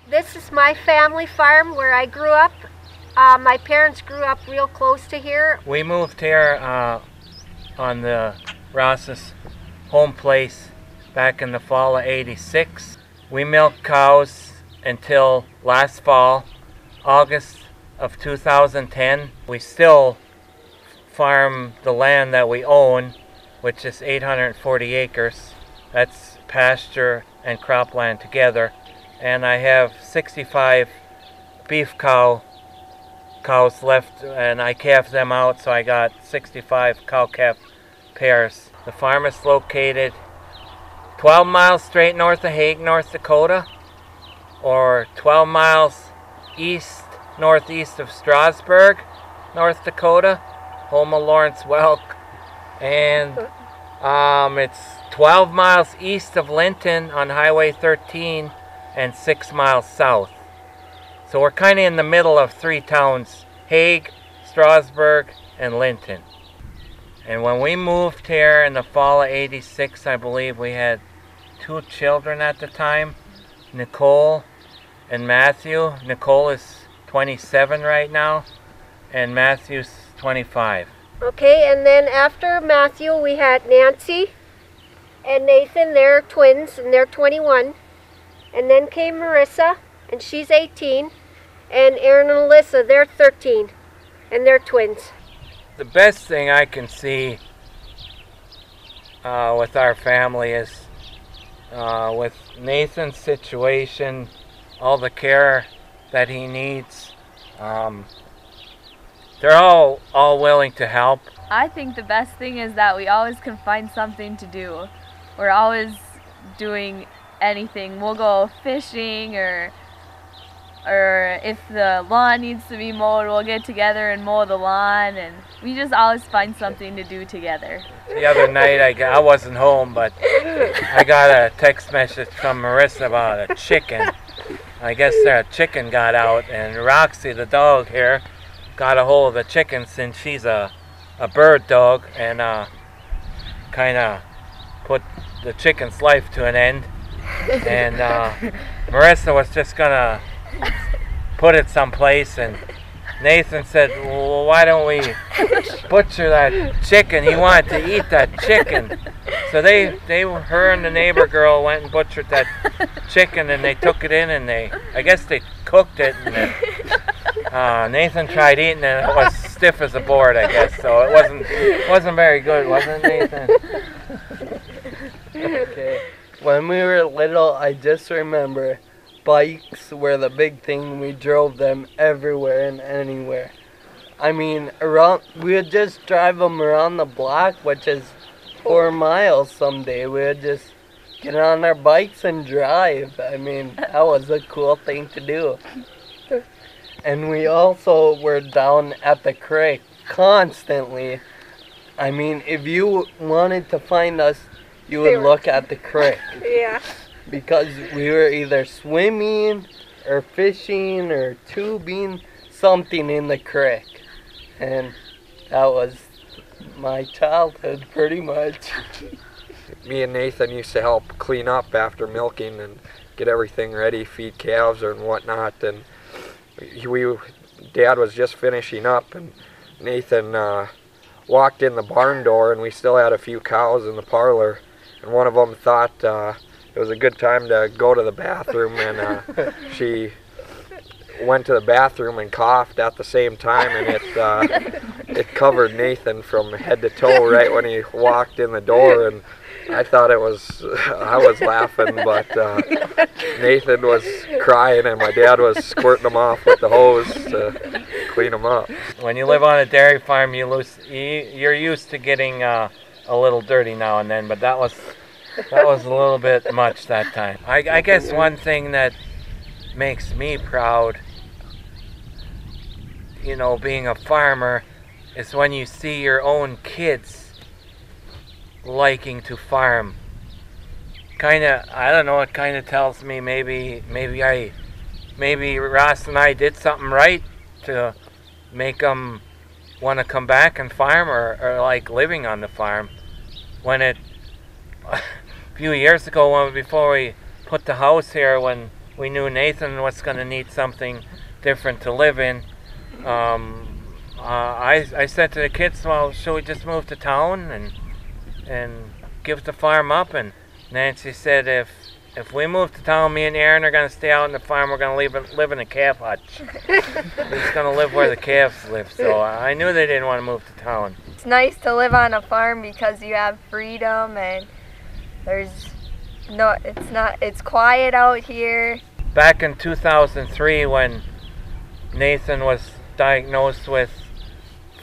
This is my family farm where I grew up. My parents grew up real close to here. We moved here on the Ross's home place back in the fall of '86. We milked cows until last fall, August of 2010. We still farm the land that we own, which is 840 acres. That's pasture and cropland together. And I have 65 beef cows left, and I calved them out, so I got 65 cow-calf pairs. The farm is located 12 miles straight north of Hauge, North Dakota, or 12 miles northeast of Strasburg, North Dakota, home of Lawrence Welk. And it's 12 miles east of Linton on Highway 13 and 6 miles south. So we're kind of in the middle of three towns, Hauge, Strasburg, and Linton. And when we moved here in the fall of '86, I believe we had 2 children at the time, Nicole and Matthew. Nicole is 27 right now, and Matthew's 25. Okay, and then after Matthew, we had Nancy and Nathan. They're twins, and they're 21. And then came Marissa, and she's 18. And Aaron and Alyssa, they're 13, and they're twins. The best thing I can see with our family is with Nathan's situation, all the care that he needs. They're all willing to help. I think the best thing is that we always can find something to do. We're always doing anything. We'll go fishing, or if the lawn needs to be mowed, we'll get together and mow the lawn, and we just always find something to do together. The other night I wasn't home, but I got a text message from Marissa about a chicken. I guess their chicken got out, and Roxy, the dog here, got a hold of the chicken since she's a bird dog, and kind of put the chicken's life to an end. And Marissa was just gonna put it someplace, and Nathan said, well, why don't we butcher that chicken? He wanted to eat that chicken. So her and the neighbor girl went and butchered that chicken, and they took it in, and I guess they cooked it, and Nathan tried eating it, and it was stiff as a board, I guess. So it wasn't very good, wasn't it, Nathan? Okay. When we were little, I just remember bikes were the big thing. We drove them everywhere and anywhere. I mean, we would just drive them around the block, which is 4 miles someday. We would just get on our bikes and drive. I mean, that was a cool thing to do. And we also were down at the creek constantly. I mean, if you wanted to find us, you would look at the creek. Yeah. Because we were either swimming or fishing or tubing, something in the creek. And that was my childhood pretty much. Me and Nathan used to help clean up after milking and get everything ready, feed calves and whatnot. And Dad was just finishing up, and Nathan walked in the barn door, and we still had a few cows in the parlor. And one of them thought it was a good time to go to the bathroom, and she went to the bathroom and coughed at the same time, and it covered Nathan from head to toe right when he walked in the door. And I thought I was laughing, but Nathan was crying, and my dad was squirting him off with the hose to clean him up. When you live on a dairy farm, you're used to getting a little dirty now and then, but that was a little bit much that time. I guess one thing that makes me proud, being a farmer, is when you see your own kids liking to farm. I don't know, it kind of tells me maybe Ross and I did something right to make them want to come back and farm or like living on the farm. When a few years ago, before we put the house here, when we knew Nathan was going to need something different to live in. I said to the kids, well, should we just move to town and give the farm up? And Nancy said, if we move to town, me and Aaron are going to stay out on the farm. We're going to live in a calf hutch. We're just going to live where the calves live. So I knew they didn't want to move to town. It's nice to live on a farm because you have freedom and it's quiet out here. Back in 2003, when Nathan was diagnosed with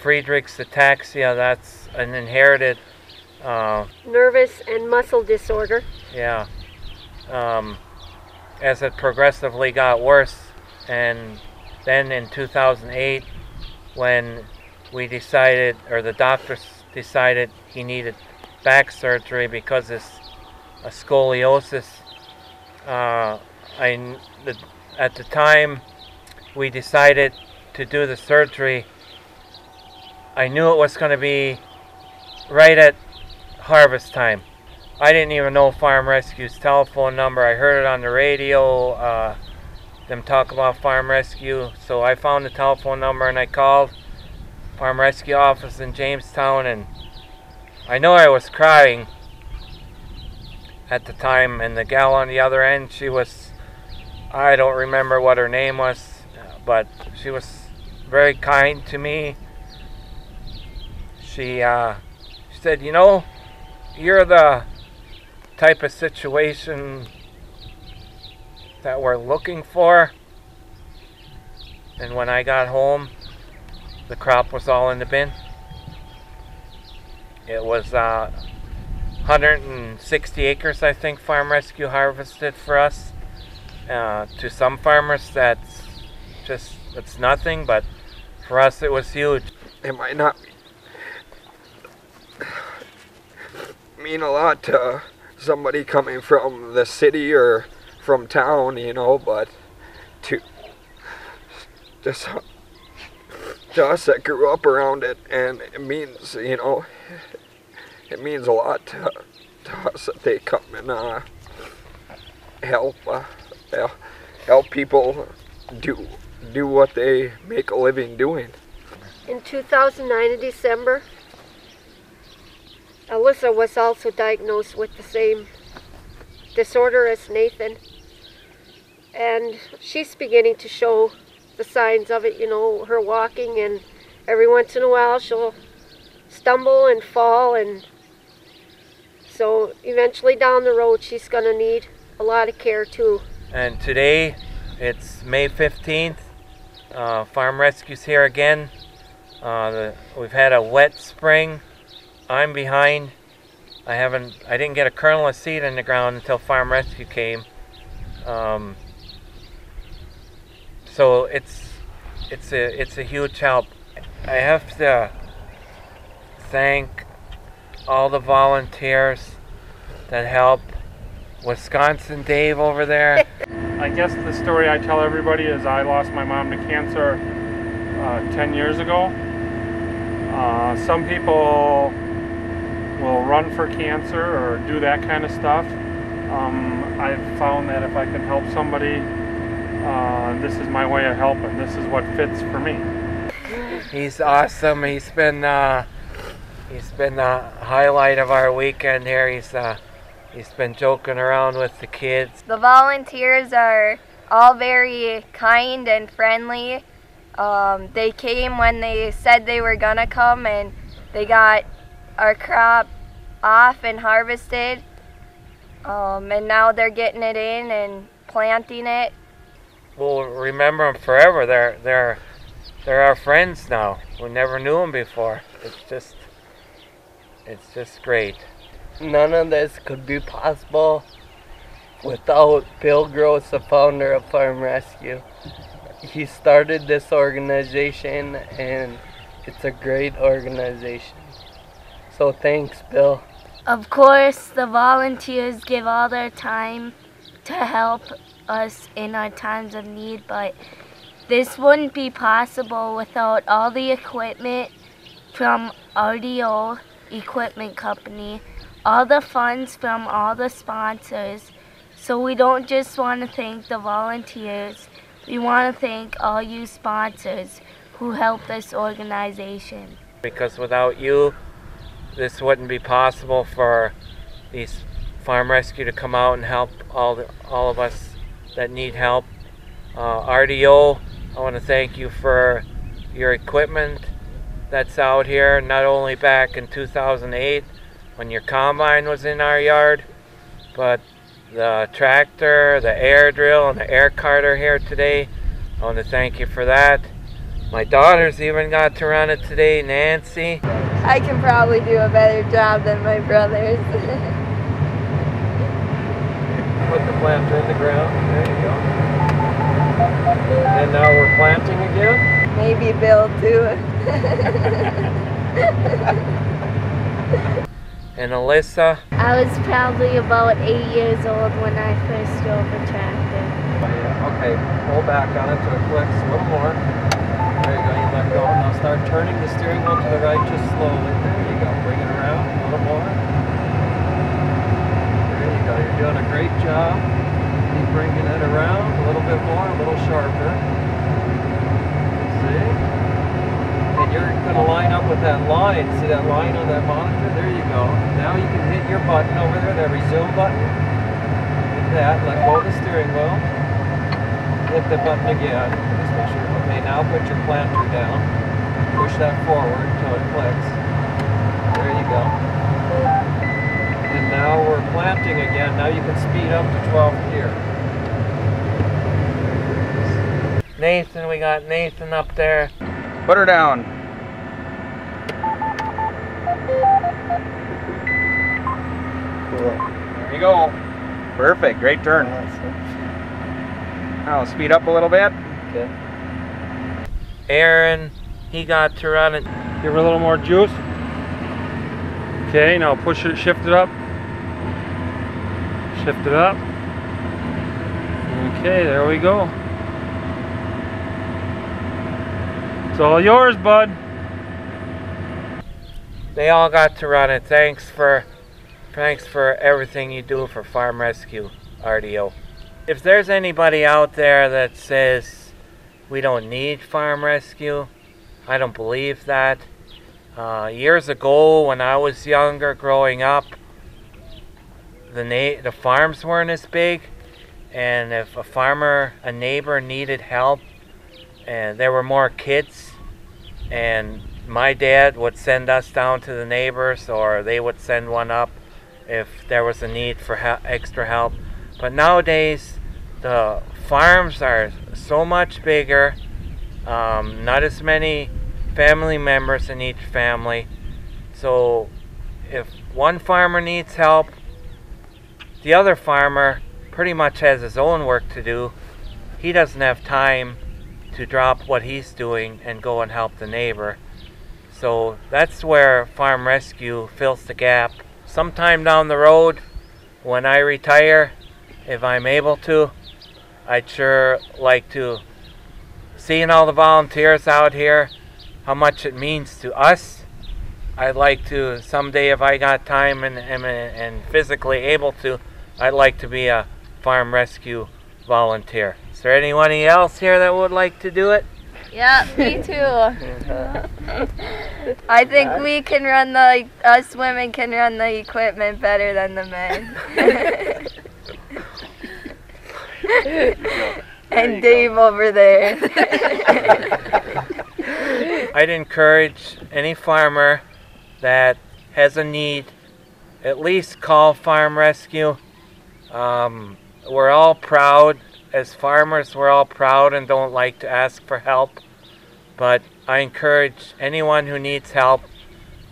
Friedreich's ataxia, that's an inherited nervous and muscle disorder. Yeah. As it progressively got worse, and then in 2008, when we decided, or the doctors decided, he needed back surgery because it's a scoliosis. At the time we decided to do the surgery, I knew it was going to be right at harvest time. I didn't even know Farm Rescue's telephone number. I heard it on the radio, them talk about Farm Rescue. So I found the telephone number and I called Farm Rescue office in Jamestown, and I know I was crying at the time, and the gal on the other end, she was, I don't remember what her name was, but she was very kind to me. She said, you know, you're the type of situation that we're looking for. And when I got home, the crop was all in the bin. It was 160 acres, I think, Farm Rescue harvested for us. To some farmers, it's nothing, but for us, it was huge. It might not mean a lot to somebody coming from the city or from town, you know, but to us that grew up around it, and it means, you know, it means a lot to us that they come and help people do what they make a living doing. In 2009 in December, Alyssa was also diagnosed with the same disorder as Nathan, and she's beginning to show the signs of it, you know, her walking, and every once in a while she'll stumble and fall, and so eventually down the road she's going to need a lot of care too. And today, it's May 15th, Farm Rescue's here again. We've had a wet spring. I'm behind. I didn't get a kernel of seed in the ground until Farm Rescue came. So it's a huge help. I have to thank all the volunteers that help. Wisconsin Dave over there. I guess the story I tell everybody is I lost my mom to cancer 10 years ago. Some people will run for cancer or do that kind of stuff. I've found that if I can help somebody, this is my way of helping. This is what fits for me. He's awesome. He's been the highlight of our weekend here. He's been joking around with the kids. The volunteers are all very kind and friendly. They came when they said they were gonna come, and they got our crop off and harvested. And now they're getting it in and planting it. We'll remember them forever. They're our friends now. We never knew them before. It's just great. None of this could be possible without Bill Gross, the founder of Farm Rescue. He started this organization, and it's a great organization. So thanks, Bill. Of course, the volunteers give all their time to help us in our times of need, but this wouldn't be possible without all the equipment from RDO Equipment Company, all the funds from all the sponsors. So we don't just want to thank the volunteers, we want to thank all you sponsors who help this organization. Because without you, this wouldn't be possible for these Farm Rescue to come out and help all of us that need help. RDO, I want to thank you for your equipment that's out here, not only back in 2008 when your combine was in our yard, but the tractor, the air drill, and the air carter here today. I want to thank you for that. My daughter's even got to run it today, Nancy. I can probably do a better job than my brothers. Put the planter in the ground. There you go. And now we're planting again. Maybe Bill too. And Alyssa? I was probably about 8 years old when I first drove a tractor. Okay, pull back on it till it clicks a little more. There you go, you let go. Now start turning the steering wheel to the right just slowly. There you go, bring it around a little more. There you go, you're doing a great job. Keep bringing it around a little bit more, a little sharper. See? And you're going to line up with that line. See that line on that monitor? There you go. Now you can hit your button over there, that resume button. Hit that, let go of the steering wheel. Hit the button again. Just make sure. Okay, now put your planter down. Push that forward until it clicks. There you go. And now we're planting again. Now you can speed up to 12th gear. Nathan, we got Nathan up there. Put her down. Cool. There you go. Perfect. Great turn. Now speed up a little bit. Okay. Aaron, he got to run it. Give her a little more juice. Okay, now push it, shift it up. Shift it up. Okay, there we go. It's all yours, bud. They all got to run it. Thanks for everything you do for Farm Rescue, RDO. If there's anybody out there that says we don't need Farm Rescue, I don't believe that. Years ago, when I was younger, growing up, the farms weren't as big, and if a neighbor needed help, and there were more kids, and my dad would send us down to the neighbors, or they would send one up if there was a need for extra help. But nowadays, the farms are so much bigger, not as many family members in each family. So if one farmer needs help, the other farmer pretty much has his own work to do. He doesn't have time to drop what he's doing and go and help the neighbor. So that's where Farm Rescue fills the gap. Sometime down the road, when I retire, if I'm able to, I'd sure like to, seeing all the volunteers out here, how much it means to us. I'd like to someday, if I got time and physically able to, I'd like to be a Farm Rescue volunteer. Is there anyone else here that would like to do it? Yeah, me too. I think we can run us women can run the equipment better than the men. And Dave over there. I'd encourage any farmer that has a need, at least call Farm Rescue. We're all proud. As farmers, we're all proud and don't like to ask for help. But I encourage anyone who needs help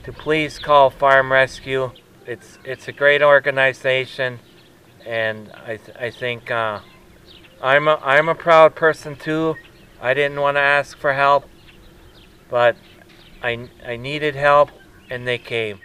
to please call Farm Rescue. It's a great organization, and I think I'm a proud person too. I didn't want to ask for help, but I needed help, and they came.